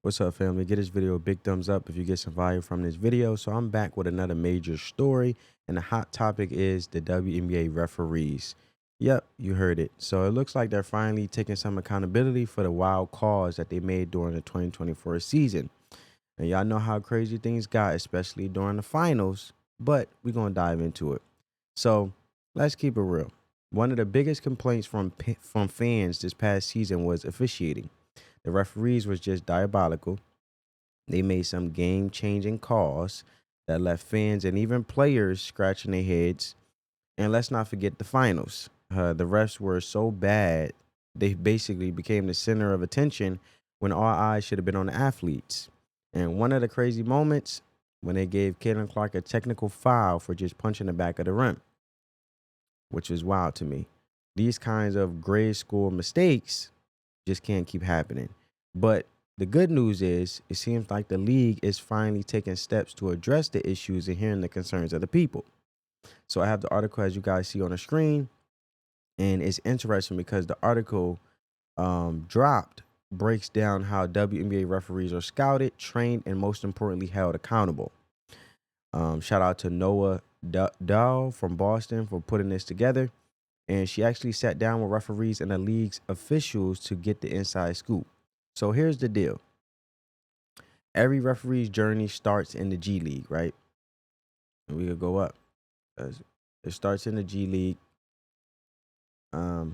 What's up, family? Get this video a big thumbs up if you get some value from this video. So I'm back with another major story, and the hot topic is the WNBA referees. Yep, you heard it. So it looks like they're finally taking some accountability for the wild calls that they made during the 2024 season. And y'all know how crazy things got, especially during the finals, but we're going to dive into it. So let's keep it real. One of the biggest complaints from fans this past season was officiating. The referees was just diabolical. They made some game-changing calls that left fans and even players scratching their heads. And let's not forget the finals. The refs were so bad, they basically became the center of attention when all eyes should have been on the athletes. And one of the crazy moments, when they gave Caitlin Clark a technical foul for just punching the back of the rim, which is wild to me. These kinds of grade school mistakes just can't keep happening. But the good news is it seems like the league is finally taking steps to address the issues and hearing the concerns of the people. So I have the article as you guys see on the screen, and it's interesting because the article breaks down how WNBA referees are scouted, trained, and most importantly held accountable. Shout out to Noah Dahl from Boston for putting this together. And she actually sat down with referees and the league's officials to get the inside scoop. So here's the deal. Every referee's journey starts in the G League, right? And we could go up. It starts in the G League. The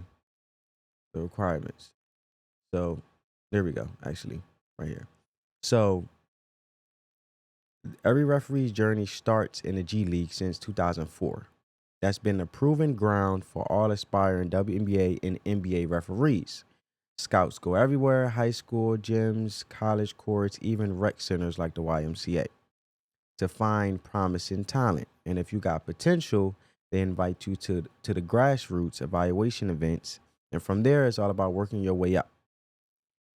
requirements. So there we go, actually, right here. So every referee's journey starts in the G League since 2004. That's been a proven ground for all aspiring WNBA and NBA referees. Scouts go everywhere, high school, gyms, college courts, even rec centers like the YMCA, to find promising talent. And if you got potential, they invite you to the grassroots evaluation events. And from there, it's all about working your way up.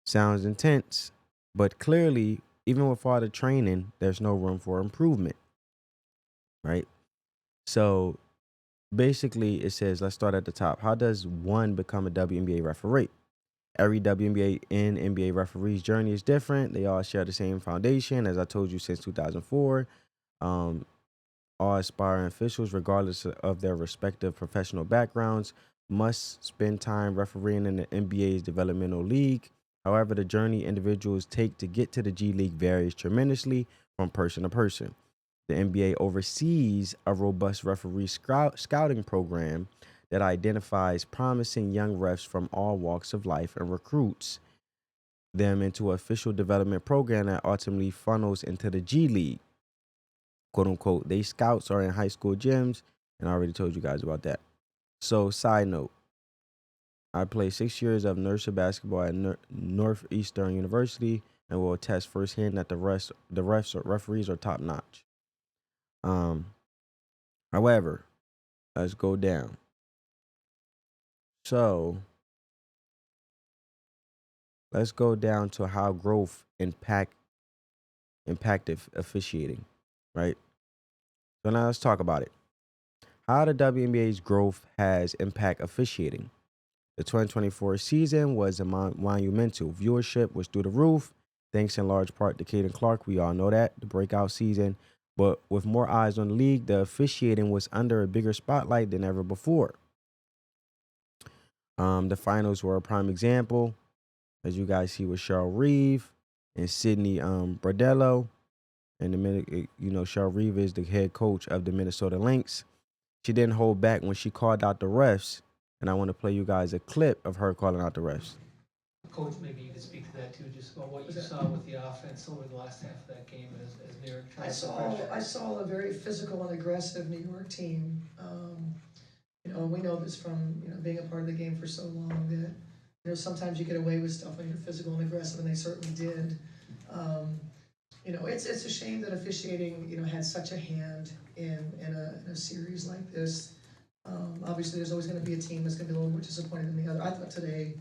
Sounds intense, but clearly, even with all the training, there's no room for improvement, right? So basically, it says, let's start at the top. How does one become a WNBA referee? Every WNBA and NBA referee's journey is different. They all share the same foundation, as I told you, since 2004. All aspiring officials, regardless of their respective professional backgrounds, must spend time refereeing in the NBA's developmental league. However, the journey individuals take to get to the G League varies tremendously from person to person. The NBA oversees a robust referee scouting program that identifies promising young refs from all walks of life and recruits them into an official development program that ultimately funnels into the G League. Quote unquote, they scouts are in high school gyms, and I already told you guys about that. So, side note, I played 6 years of nursery basketball at Northeastern University and will attest firsthand that the referees are top notch. However, let's go down. So let's go down to how growth impacted officiating, right? So now let's talk about it. How the WNBA's growth has impact officiating. The 2024 season was a monumental. Viewership was through the roof, thanks in large part to Caitlin Clark. We all know that, the breakout season. But with more eyes on the league, the officiating was under a bigger spotlight than ever before. The finals were a prime example, as you guys see with Cheryl Reeve and Sydney Bradello. And Cheryl Reeve is the head coach of the Minnesota Lynx. She didn't hold back when she called out the refs, and I want to play you guys a clip of her calling out the refs. Coach, maybe you could speak to that too, just about what you saw with the offense over the last half of that game as New York tried to pressure. I saw a very physical and aggressive New York team. We know this from being a part of the game for so long that sometimes you get away with stuff when you're physical and aggressive, and they certainly did. It's a shame that officiating had such a hand in a series like this. Obviously, there's always going to be a team that's going to be a little more disappointed than the other. I thought today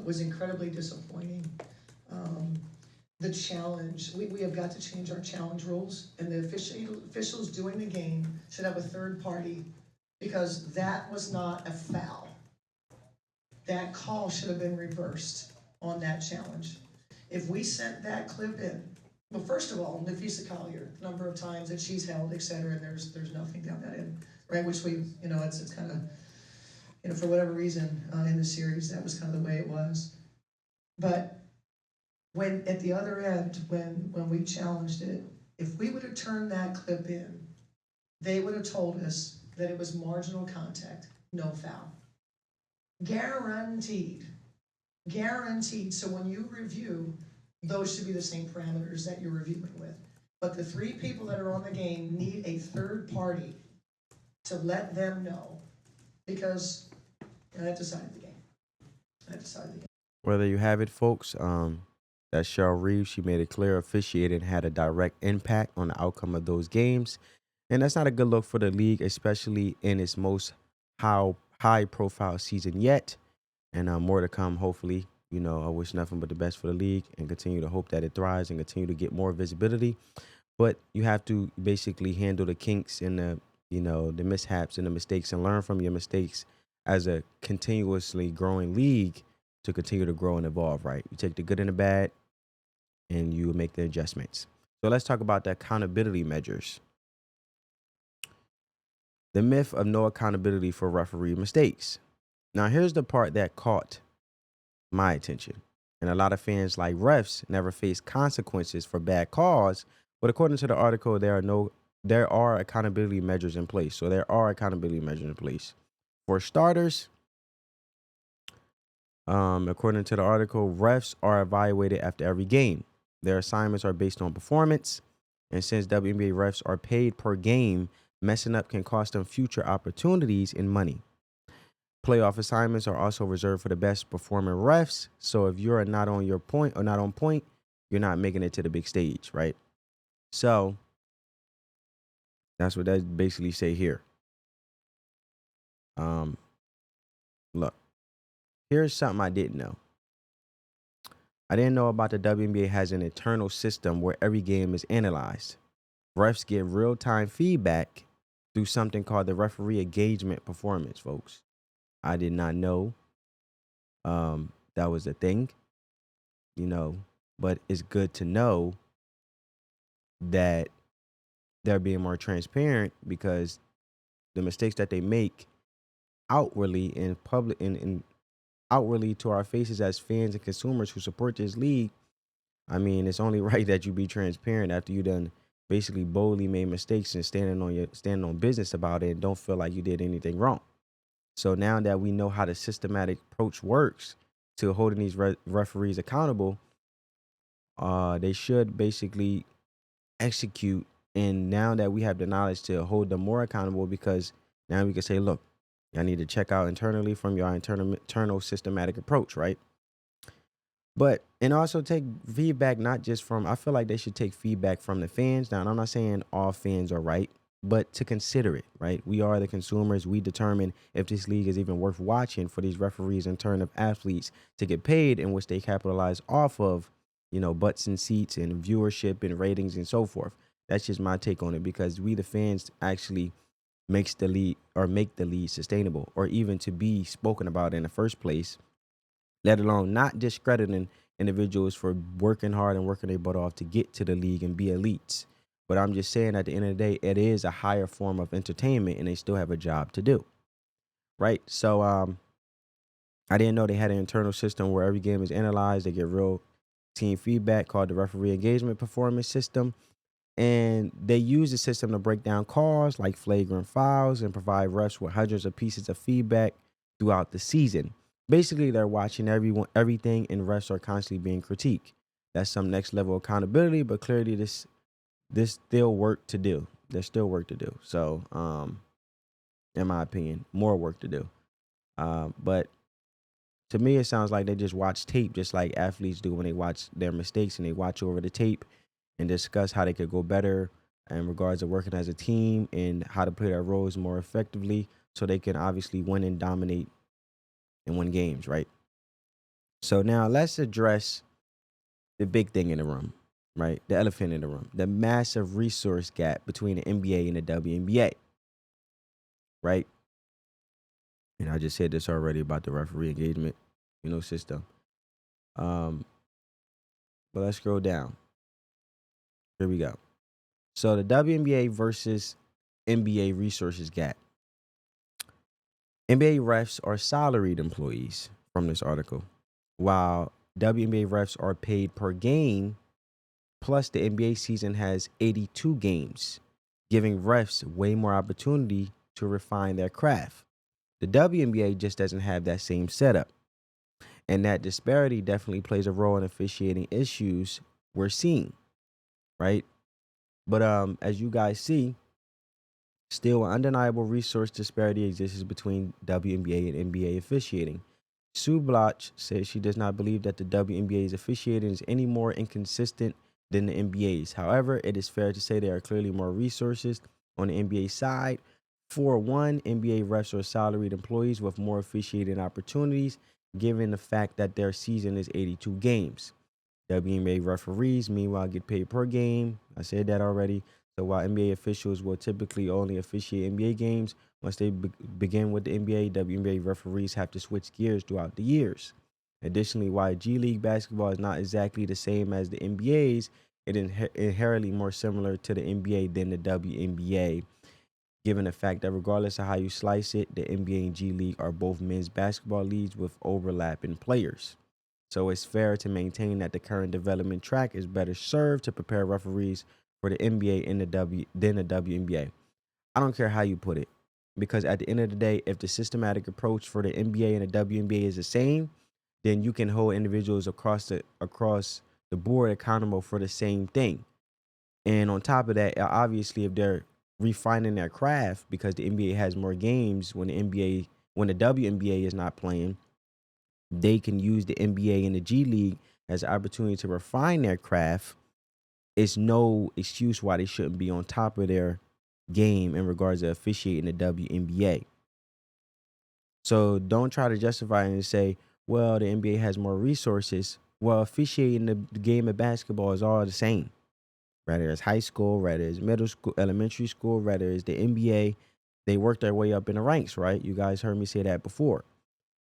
was incredibly disappointing. The challenge, we have got to change our challenge rules, and the officials doing the game should have a third party, because that was not a foul. That call should have been reversed on that challenge. If we sent that clip in, well, first of all, Nafisa Collier, number of times that she's held, et cetera, and there's nothing down that end, right? Which we, it's kind of, for whatever reason, in the series, that was kind of the way it was. But when, at the other end, when we challenged it, if we would have turned that clip in, they would have told us that it was marginal contact, no foul. Guaranteed. Guaranteed. So when you review, those should be the same parameters that you're reviewing with. But the three people that are on the game need a third party to let them know, because that decided the game. That decided the game. Well, there you have it, folks. That's Cheryl Reeve. She made it clear officiating had a direct impact on the outcome of those games. And that's not a good look for the league, especially in its most high-profile season yet. And more to come, hopefully. I wish nothing but the best for the league and continue to hope that it thrives and continue to get more visibility. But you have to basically handle the kinks and the mishaps and the mistakes and learn from your mistakes as a continuously growing league to continue to grow and evolve, right? You take the good and the bad and you make the adjustments. So let's talk about the accountability measures. The myth of no accountability for referee mistakes. Now, here's the part that caught my attention. And a lot of fans like refs never face consequences for bad calls. But according to the article, there are accountability measures in place. So there are accountability measures in place. For starters, according to the article, refs are evaluated after every game. Their assignments are based on performance. And since WNBA refs are paid per game, messing up can cost them future opportunities and money. Playoff assignments are also reserved for the best performing refs. So if you're not on your point or not on point, you're not making it to the big stage, right? So that's what that basically say here. Look, here's something I didn't know. I didn't know about the WNBA has an internal system where every game is analyzed. Refs get real-time feedback through something called the referee engagement performance, folks. I did not know that was a thing, but it's good to know that they're being more transparent, because the mistakes that they make outwardly in public and outwardly to our faces as fans and consumers who support this league, I mean, it's only right that you be transparent after you done basically boldly made mistakes and standing on business about it and don't feel like you did anything wrong. So now that we know how the systematic approach works to holding these referees accountable, they should basically execute. And now that we have the knowledge to hold them more accountable, because now we can say, look, y'all need to check out internally from your internal systematic approach, right? But, and also take feedback, not just from, I feel like they should take feedback from the fans. Now, I'm not saying all fans are right, but to consider it, right? We are the consumers. We determine if this league is even worth watching for these referees in turn of athletes to get paid, in which they capitalize off of, butts and seats and viewership and ratings and so forth. That's just my take on it, because we, the fans, actually make the league sustainable, or even to be spoken about in the first place, let alone not discrediting individuals for working hard and working their butt off to get to the league and be elites. But I'm just saying, at the end of the day, it is a higher form of entertainment and they still have a job to do. Right? So I didn't know they had an internal system where every game is analyzed. They get real team feedback called the referee engagement performance system. And they use the system to break down calls like flagrant fouls and provide refs with hundreds of pieces of feedback throughout the season. Basically, they're watching everything, and refs are constantly being critiqued. That's some next level accountability, but clearly there's still work to do. There's still work to do. So, in my opinion, more work to do. But to me, it sounds like they just watch tape, just like athletes do when they watch their mistakes, and they watch over the tape and discuss how they could go better in regards to working as a team and how to play their roles more effectively so they can obviously win and dominate and win games, right? So now let's address the big thing in the room, right? The elephant in the room, the massive resource gap between the NBA and the WNBA, right? And I just said this already about the referee engagement, system. But let's scroll down. Here we go. So the WNBA versus NBA resources gap. NBA refs are salaried employees from this article, while WNBA refs are paid per game. Plus, the NBA season has 82 games, giving refs way more opportunity to refine their craft. The WNBA just doesn't have that same setup. And that disparity definitely plays a role in officiating issues we're seeing, right? But as you guys see, still an undeniable resource disparity exists between WNBA and NBA officiating. Sue Bloch says she does not believe that the WNBA's officiating is any more inconsistent than the NBA's. However, it is fair to say there are clearly more resources on the NBA side. For one, NBA refs are salaried employees with more officiating opportunities, given the fact that their season is 82 games. WNBA referees, meanwhile, get paid per game. I said that already. So while NBA officials will typically only officiate NBA games, once they begin with the NBA, WNBA referees have to switch gears throughout the years. Additionally, while G League basketball is not exactly the same as the NBA's, it is inherently more similar to the NBA than the WNBA, given the fact that regardless of how you slice it, the NBA and G League are both men's basketball leagues with overlapping players. So it's fair to maintain that the current development track is better served to prepare referees for the NBA and than the WNBA. I don't care how you put it, because at the end of the day, if the systematic approach for the NBA and the WNBA is the same, then you can hold individuals across the board accountable for the same thing. And on top of that, obviously, if they're refining their craft because the NBA has more games when the WNBA is not playing, they can use the NBA and the G League as an opportunity to refine their craft. It's no excuse why they shouldn't be on top of their game in regards to officiating the WNBA. So don't try to justify it and say, well, the NBA has more resources. Well, officiating the game of basketball is all the same. Whether it's high school, whether it's middle school, elementary school, whether it's the NBA, they work their way up in the ranks, right? You guys heard me say that before.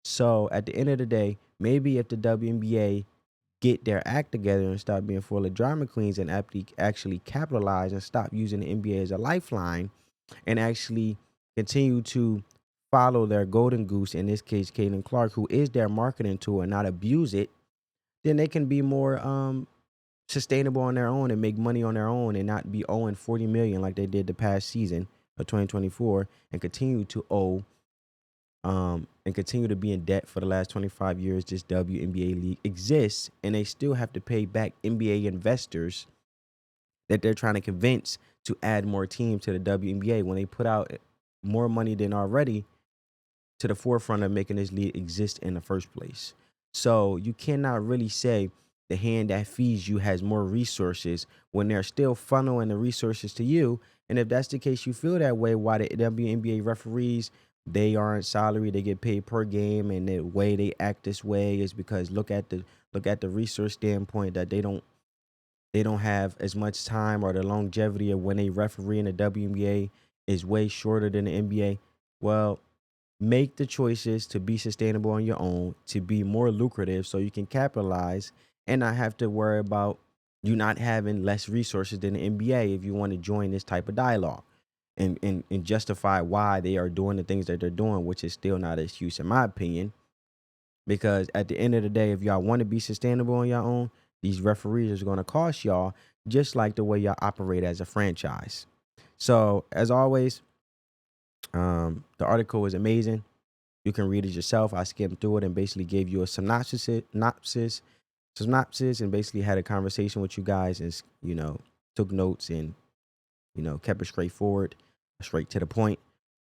So at the end of the day, maybe if the WNBA get their act together and stop being full of drama queens and actually capitalize and stop using the NBA as a lifeline and actually continue to follow their golden goose, in this case, Caitlin Clark, who is their marketing tool, and not abuse it, then they can be more sustainable on their own and make money on their own and not be owing $40 million like they did the past season of 2024 and continue to owe and continue to be in debt for the last 25 years. This WNBA league exists, and they still have to pay back NBA investors that they're trying to convince to add more teams to the WNBA when they put out more money than already to the forefront of making this league exist in the first place. So you cannot really say the hand that feeds you has more resources when they're still funneling the resources to you. And if that's the case, you feel that way, why the WNBA referees, they aren't salary, they get paid per game, and the way they act this way is because look at the resource standpoint that they don't have as much time, or the longevity of when they referee in the WNBA is way shorter than the NBA. Well, make the choices to be sustainable on your own, to be more lucrative so you can capitalize and not have to worry about you not having less resources than the NBA if you want to join this type of dialogue and justify why they are doing the things that they're doing, which is still not an excuse in my opinion. Because at the end of the day, if y'all want to be sustainable on your own, these referees are going to cost y'all just like the way y'all operate as a franchise. So as always, the article is amazing. You can read it yourself. I skimmed through it and basically gave you a synopsis, and basically had a conversation with you guys and, took notes and, kept it straightforward, straight to the point.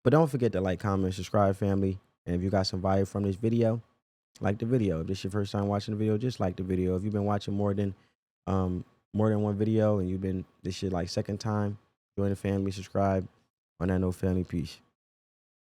But don't forget to like, comment, subscribe, family. And if you got some value from this video, like the video. If this is your first time watching the video, just like the video. If you've been watching more than one video and this is your like second time, join the family, subscribe. On that note, family, peace.